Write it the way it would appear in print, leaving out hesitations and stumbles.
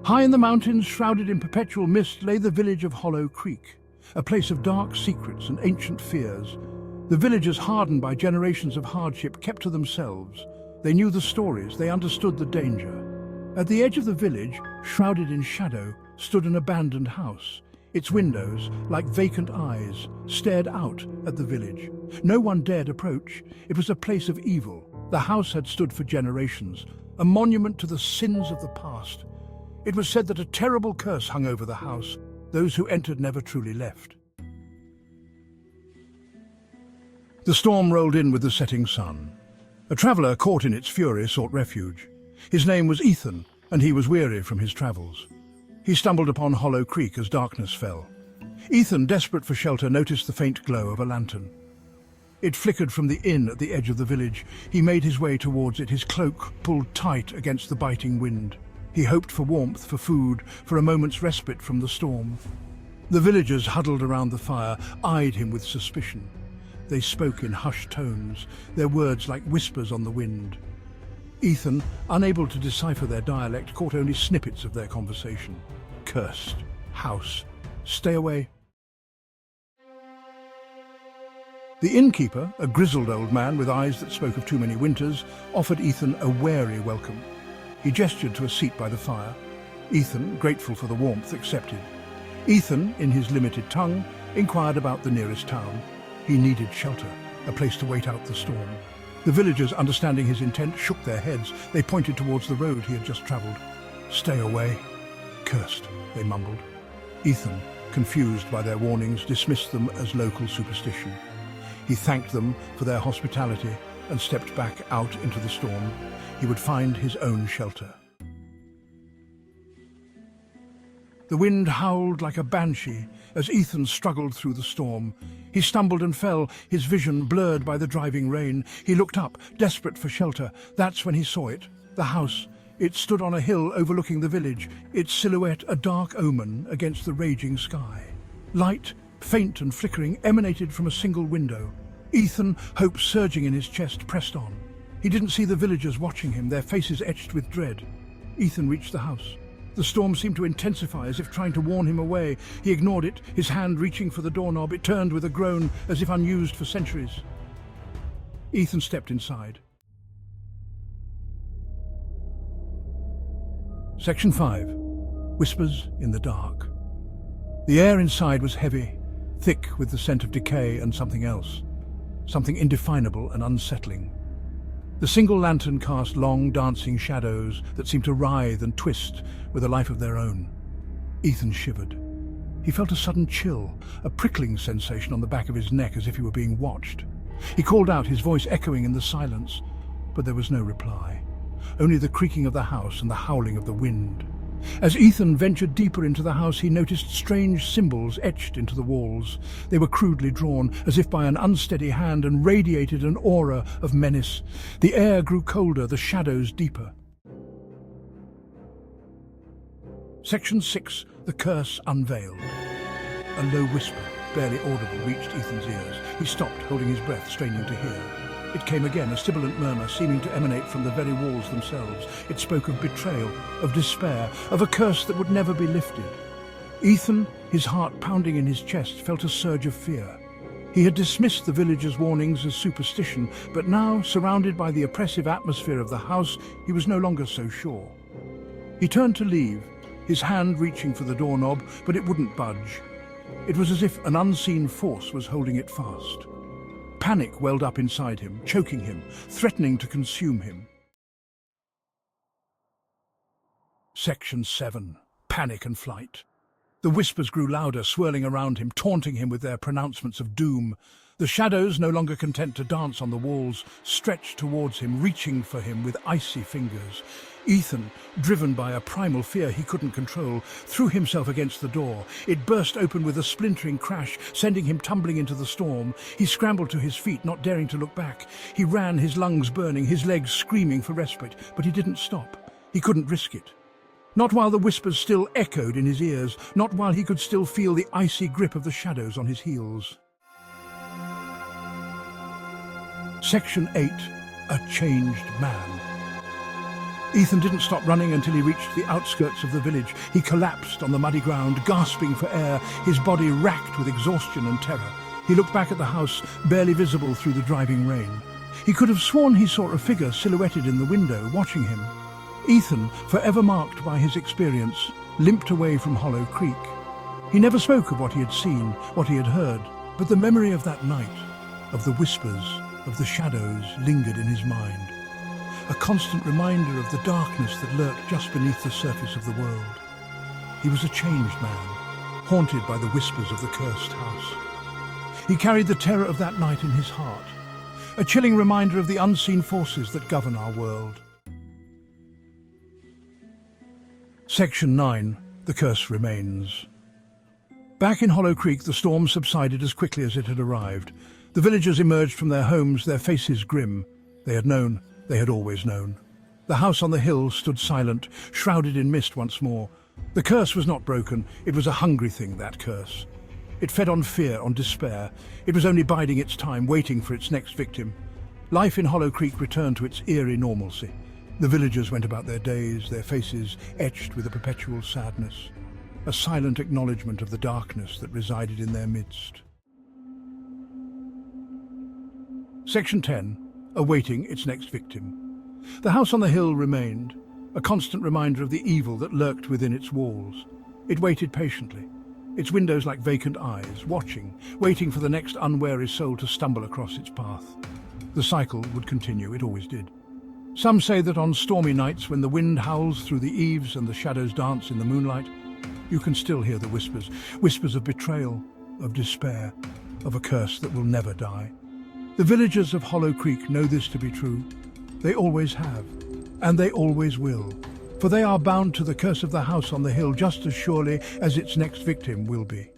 High in the mountains, shrouded in perpetual mist, lay the village of Hollow Creek, a place of dark secrets and ancient fears. The villagers, hardened by generations of hardship, kept to themselves. They knew the stories, they understood the danger. At the edge of the village, shrouded in shadow, stood an abandoned house. Its windows, like vacant eyes, stared out at the village. No one dared approach. It was a place of evil. The house had stood for generations, a monument to the sins of the past. It was said that a terrible curse hung over the house. Those who entered never truly left. The storm rolled in with the setting sun. A traveller caught in its fury sought refuge. His name was Ethan, and he was weary from his travels. He stumbled upon Hollow Creek as darkness fell. Ethan, desperate for shelter, noticed the faint glow of a lantern. It flickered from the inn at the edge of the village. He made his way towards it, his cloak pulled tight against the biting wind. He hoped for warmth, for food, for a moment's respite from the storm. The villagers huddled around the fire, eyed him with suspicion. They spoke in hushed tones, their words like whispers on the wind. Ethan, unable to decipher their dialect, caught only snippets of their conversation. Cursed. House. Stay away. The innkeeper, a grizzled old man with eyes that spoke of too many winters, offered Ethan a wary welcome. He gestured to a seat by the fire. Ethan, grateful for the warmth, accepted. Ethan, in his limited tongue, inquired about the nearest town. He needed shelter, a place to wait out the storm. The villagers, understanding his intent, shook their heads. They pointed towards the road he had just travelled. Stay away. Cursed, they mumbled. Ethan, confused by their warnings, dismissed them as local superstition. He thanked them for their hospitality and stepped back out into the storm. He would find his own shelter. The wind howled like a banshee as Ethan struggled through the storm. He stumbled and fell, his vision blurred by the driving rain. He looked up, desperate for shelter. That's when he saw it, the house. It stood on a hill overlooking the village, its silhouette a dark omen against the raging sky. Light, faint and flickering, emanated from a single window. Ethan, hope surging in his chest, pressed on. He didn't see the villagers watching him, their faces etched with dread. Ethan reached the house. The storm seemed to intensify, as if trying to warn him away. He ignored it, his hand reaching for the doorknob. It turned with a groan, as if unused for centuries. Ethan stepped inside. Section 5. Whispers in the dark. The air inside was heavy, thick with the scent of decay and something else. Something indefinable and unsettling. The single lantern cast long, dancing shadows that seemed to writhe and twist with a life of their own. Ethan shivered. He felt a sudden chill, a prickling sensation on the back of his neck as if he were being watched. He called out, his voice echoing in the silence, but there was no reply. Only the creaking of the house and the howling of the wind. As Ethan ventured deeper into the house, he noticed strange symbols etched into the walls. They were crudely drawn, as if by an unsteady hand, and radiated an aura of menace. The air grew colder, the shadows deeper. Section 6. The Curse Unveiled. A low whisper, barely audible, reached Ethan's ears. He stopped, holding his breath, straining to hear. It came again, a sibilant murmur seeming to emanate from the very walls themselves. It spoke of betrayal, of despair, of a curse that would never be lifted. Ethan, his heart pounding in his chest, felt a surge of fear. He had dismissed the villagers' warnings as superstition, but now, surrounded by the oppressive atmosphere of the house, he was no longer so sure. He turned to leave, his hand reaching for the doorknob, but it wouldn't budge. It was as if an unseen force was holding it fast. Panic welled up inside him, choking him, threatening to consume him. Section 7. Panic and flight. The whispers grew louder, swirling around him, taunting him with their pronouncements of doom. The shadows, no longer content to dance on the walls, stretched towards him, reaching for him with icy fingers. Ethan, driven by a primal fear he couldn't control, threw himself against the door. It burst open with a splintering crash, sending him tumbling into the storm. He scrambled to his feet, not daring to look back. He ran, his lungs burning, his legs screaming for respite, but he didn't stop. He couldn't risk it. Not while the whispers still echoed in his ears, not while he could still feel the icy grip of the shadows on his heels. Section 8. A Changed Man. Ethan didn't stop running until he reached the outskirts of the village. He collapsed on the muddy ground, gasping for air, his body racked with exhaustion and terror. He looked back at the house, barely visible through the driving rain. He could have sworn he saw a figure silhouetted in the window, watching him. Ethan, forever marked by his experience, limped away from Hollow Creek. He never spoke of what he had seen, what he had heard, but the memory of that night, of the whispers, of the shadows, lingered in his mind. A constant reminder of the darkness that lurked just beneath the surface of the world. He was a changed man, haunted by the whispers of the cursed house. He carried the terror of that night in his heart, a chilling reminder of the unseen forces that govern our world. Section 9. The Curse Remains. Back in Hollow Creek, the storm subsided as quickly as it had arrived. The villagers emerged from their homes, their faces grim. They had known. They had always known. The house on the hill stood silent, shrouded in mist once more. The curse was not broken. It was a hungry thing, that curse. It fed on fear, on despair. It was only biding its time, waiting for its next victim. Life in Hollow Creek returned to its eerie normalcy. The villagers went about their days, their faces etched with a perpetual sadness, a silent acknowledgement of the darkness that resided in their midst. Section 10. Awaiting its next victim. The house on the hill remained, a constant reminder of the evil that lurked within its walls. It waited patiently, its windows like vacant eyes, watching, waiting for the next unwary soul to stumble across its path. The cycle would continue, it always did. Some say that on stormy nights, when the wind howls through the eaves and the shadows dance in the moonlight, you can still hear the whispers, whispers of betrayal, of despair, of a curse that will never die. The villagers of Hollow Creek know this to be true. They always have, and they always will, for they are bound to the curse of the house on the hill just as surely as its next victim will be.